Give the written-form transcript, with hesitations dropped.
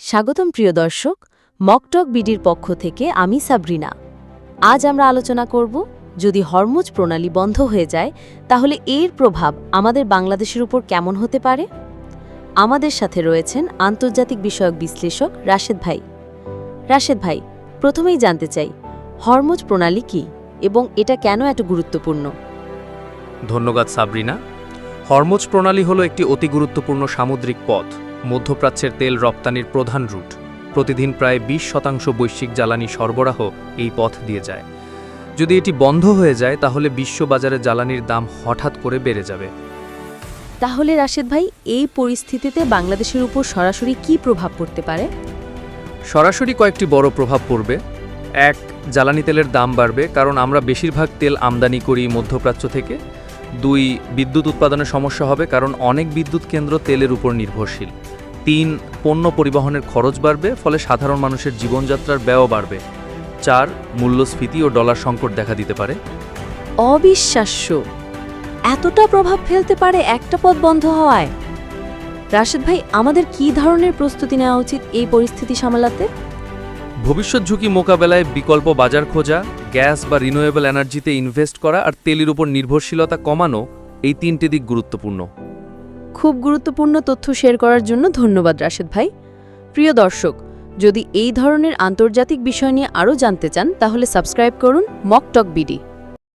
স্বাগতম প্রিয় দর্শক, মকটক বিডির পক্ষ থেকে আমি সাবরিনা। আজ আমরা আলোচনা করব, যদি হরমুজ প্রণালী বন্ধ হয়ে যায় তাহলে এর প্রভাব আমাদের বাংলাদেশের উপর কেমন হতে পারে। আমাদের সাথে রয়েছেন আন্তর্জাতিক বিষয়ক বিশ্লেষক রাশেদ ভাই। রাশেদ ভাই, প্রথমেই জানতে চাই, হরমুজ প্রণালী কি এবং এটা কেন এত গুরুত্বপূর্ণ? ধন্যবাদ সাবরিনা। হরমুজ প্রণালী হলো একটি অতি গুরুত্বপূর্ণ সামুদ্রিক পথ, মধ্যপ্রাচ্যের তেল রপ্তানির প্রধান রুট। প্রতিদিন প্রায় 20% বৈশ্বিক জ্বালানি সরবরাহ এই পথ দিয়ে যায়। যদি এটি বন্ধ হয়ে যায় তাহলে বিশ্ববাজারে জ্বালানির দাম হঠাৎ করে বেড়ে যাবে। তাহলে রাশেদ ভাই, এই পরিস্থিতিতে বাংলাদেশের উপর সরাসরি কি প্রভাব পড়তে পারে? সরাসরি কয়েকটি বড় প্রভাব পড়বে। এক, জ্বালানি তেলের দাম বাড়বে, কারণ আমরা বেশিরভাগ তেল আমদানি করি মধ্যপ্রাচ্য থেকে। 2, বিদ্যুৎ উৎপাদনের সমস্যা হবে, কারণ অনেক বিদ্যুৎ কেন্দ্র তেলের উপর নির্ভরশীল। 3, পণ্য পরিবহনের খরচ বাড়বে, ফলে সাধারণ মানুষের জীবনযাত্রার ব্যয় বাড়বে। 4, মূল্যস্ফীতি ও ডলার সংকট দেখা দিতে পারে। অবিশ্বাস্য! এতটা প্রভাব ফেলতে পারে একটা পথ বন্ধ হওয়ায়। রাশেদ ভাই, আমাদের কি ধরনের প্রস্তুতি নেওয়া উচিত এই পরিস্থিতি সামলাতে? ভবিষ্যৎ ঝুঁকি মোকাবেলায় বিকল্প বাজার খোঁজা, গ্যাস বা রিনিউয়েবল এনার্জিতে ইনভেস্ট করা আর তেলের উপর নির্ভরশীলতা কমানো, এই 3টে দিক গুরুত্বপূর্ণ। খুব গুরুত্বপূর্ণ তথ্য শেয়ার করার জন্য ধন্যবাদ রাশেদ ভাই। প্রিয় দর্শক, যদি এই ধরনের আন্তর্জাতিক বিষয় নিয়ে আরও জানতে চান তাহলে সাবস্ক্রাইব করুন মকটক বিডি।